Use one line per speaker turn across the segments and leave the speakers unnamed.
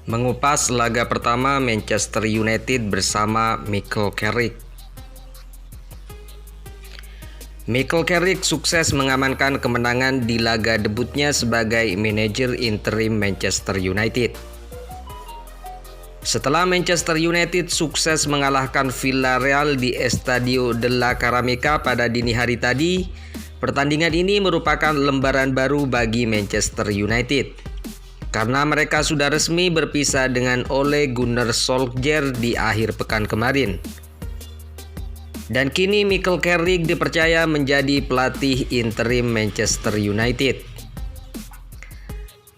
Mengupas laga pertama Manchester United bersama Michael Carrick. Michael Carrick sukses mengamankan kemenangan di laga debutnya sebagai manajer interim Manchester United. Setelah Manchester United sukses mengalahkan Villarreal di Estadio de la Ceramica pada dini hari tadi, pertandingan ini merupakan lembaran baru bagi Manchester United, karena mereka sudah resmi berpisah dengan Ole Gunnar Solskjaer di akhir pekan kemarin. Dan kini Michael Carrick dipercaya menjadi pelatih interim Manchester United.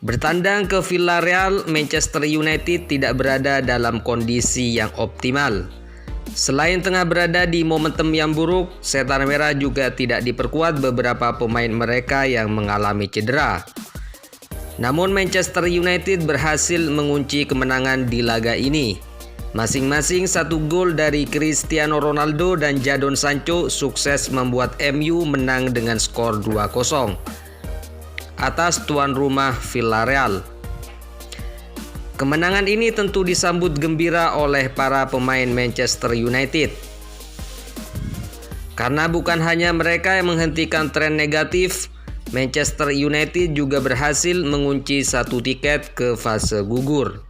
Bertandang ke Villarreal, Manchester United tidak berada dalam kondisi yang optimal. Selain tengah berada di momentum yang buruk, Setan Merah juga tidak diperkuat beberapa pemain mereka yang mengalami cedera. Namun Manchester United berhasil mengunci kemenangan di laga ini. Masing-masing satu gol dari Cristiano Ronaldo dan Jadon Sancho sukses membuat MU menang dengan skor 2-0 atas tuan rumah Villarreal. Kemenangan ini tentu disambut gembira oleh para pemain Manchester United, karena bukan hanya mereka yang menghentikan tren negatif, Manchester United juga berhasil mengunci satu tiket ke fase gugur.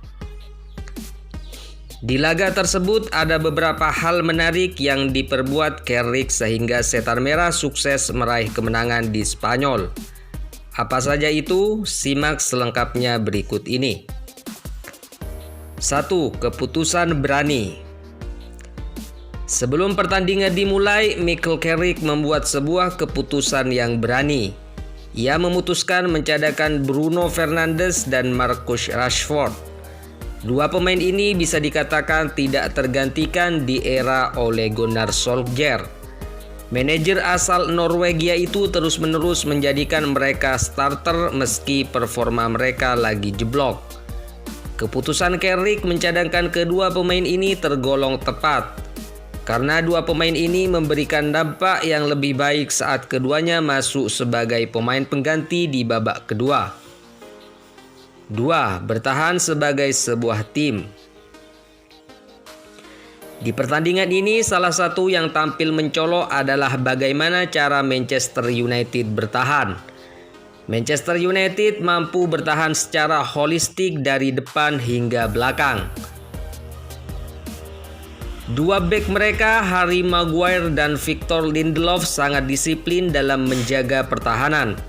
Di laga tersebut ada beberapa hal menarik yang diperbuat Carrick sehingga Setan Merah sukses meraih kemenangan di Spanyol. Apa saja itu? Simak selengkapnya berikut ini. 1. Keputusan berani. Sebelum pertandingan dimulai, Michael Carrick membuat sebuah keputusan yang berani. Ia memutuskan mencadangkan Bruno Fernandes dan Marcus Rashford. Dua pemain ini bisa dikatakan tidak tergantikan di era Ole Gunnar Solskjaer. Manajer asal Norwegia itu terus-menerus menjadikan mereka starter meski performa mereka lagi jeblok. Keputusan Carrick mencadangkan kedua pemain ini tergolong tepat, karena dua pemain ini memberikan dampak yang lebih baik saat keduanya masuk sebagai pemain pengganti di babak kedua. 2. Bertahan sebagai sebuah tim. Di pertandingan ini salah satu yang tampil mencolok adalah bagaimana cara Manchester United bertahan. Manchester United mampu bertahan secara holistik dari depan hingga belakang. Dua bek mereka, Harry Maguire dan Victor Lindelof, sangat disiplin dalam menjaga pertahanan.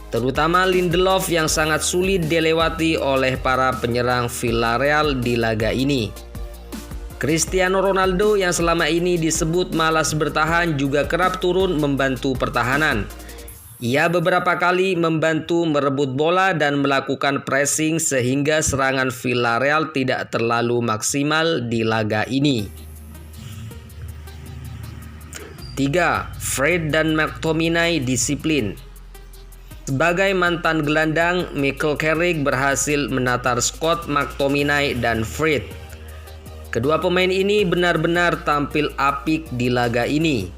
Terutama Lindelof yang sangat sulit dilewati oleh para penyerang Villarreal di laga ini. Cristiano Ronaldo yang selama ini disebut malas bertahan juga kerap turun membantu pertahanan. Ia beberapa kali membantu merebut bola dan melakukan pressing sehingga serangan Villarreal tidak terlalu maksimal di laga ini. 3. Fred dan McTominay disiplin. Sebagai mantan gelandang, Michael Carrick berhasil menatar Scott McTominay dan Fred. Kedua pemain ini benar-benar tampil apik di laga ini.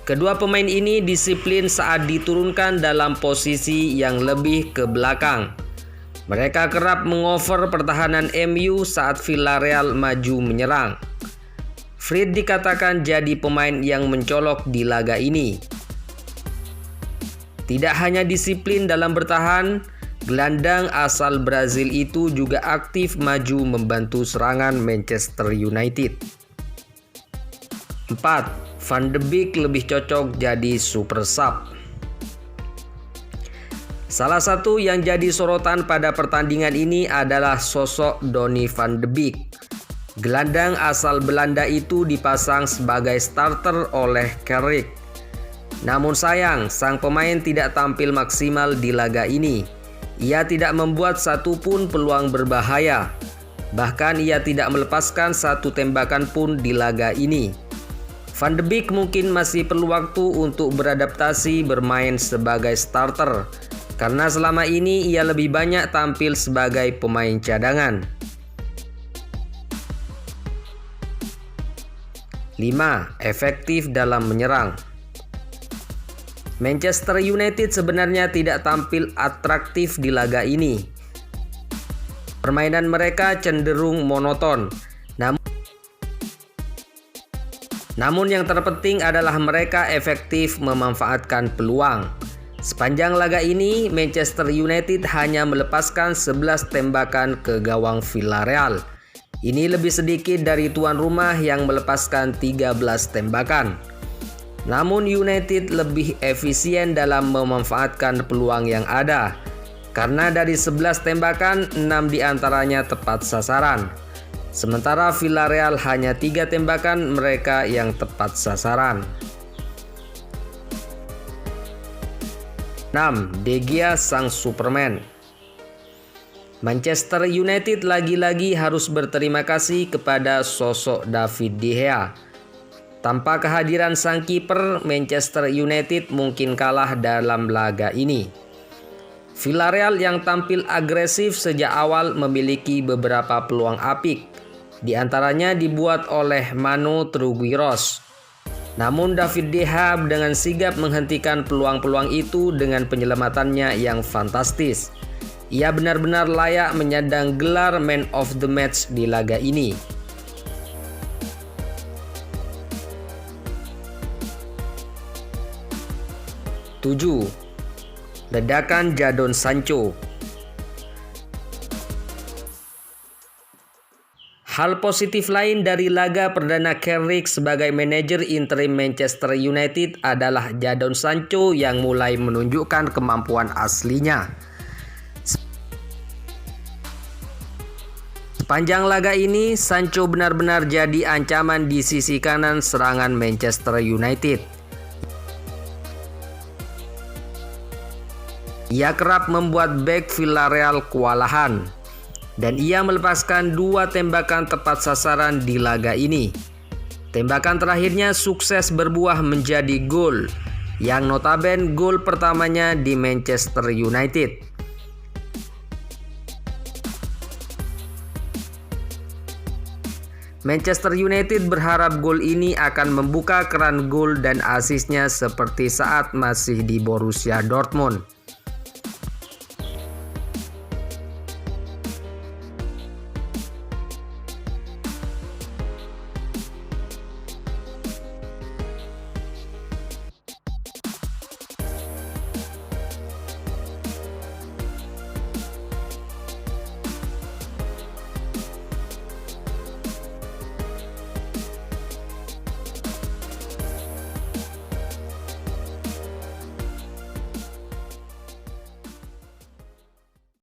Kedua pemain ini disiplin saat diturunkan dalam posisi yang lebih ke belakang. Mereka kerap mengover pertahanan MU saat Villarreal maju menyerang. Fred dikatakan jadi pemain yang mencolok di laga ini. Tidak hanya disiplin dalam bertahan, gelandang asal Brazil itu juga aktif maju membantu serangan Manchester United. 4. Van de Beek lebih cocok jadi super sub. Salah satu yang jadi sorotan pada pertandingan ini adalah sosok Donny van de Beek. Gelandang asal Belanda itu dipasang sebagai starter oleh Carrick. Namun sayang, sang pemain tidak tampil maksimal di laga ini. Ia tidak membuat satu pun peluang berbahaya. Bahkan ia tidak melepaskan satu tembakan pun di laga ini. Van de Beek mungkin masih perlu waktu untuk beradaptasi bermain sebagai starter, karena selama ini ia lebih banyak tampil sebagai pemain cadangan. 5. Efektif dalam menyerang. Manchester United sebenarnya tidak tampil atraktif di laga ini. Permainan mereka cenderung monoton. Namun yang terpenting adalah mereka efektif memanfaatkan peluang. Sepanjang laga ini, Manchester United hanya melepaskan 11 tembakan ke gawang Villarreal. Ini lebih sedikit dari tuan rumah yang melepaskan 13 tembakan. Namun United lebih efisien dalam memanfaatkan peluang yang ada. Karena dari 11 tembakan, 6 diantaranya tepat sasaran. Sementara Villarreal hanya 3 tembakan mereka yang tepat sasaran. 6. De Gea sang Superman. Manchester United lagi-lagi harus berterima kasih kepada sosok David De Gea. Tanpa kehadiran sang kiper, Manchester United mungkin kalah dalam laga ini. Villarreal yang tampil agresif sejak awal memiliki beberapa peluang apik. Di antaranya dibuat oleh Manu Trigueros. Namun David De Gea dengan sigap menghentikan peluang-peluang itu dengan penyelamatannya yang fantastis. Ia benar-benar layak menyandang gelar Man of the Match di laga ini. Tujuh. Ledakan Jadon Sancho. Hal positif lain dari laga perdana Carrick sebagai manajer interim Manchester United adalah Jadon Sancho yang mulai menunjukkan kemampuan aslinya. Sepanjang laga ini, Sancho benar-benar jadi ancaman di sisi kanan serangan Manchester United. Ia kerap membuat bek Villarreal kewalahan. Dan ia melepaskan 2 tembakan tepat sasaran di laga ini. Tembakan terakhirnya sukses berbuah menjadi gol, yang notabene gol pertamanya di Manchester United. Manchester United berharap gol ini akan membuka keran gol dan asisnya seperti saat masih di Borussia Dortmund.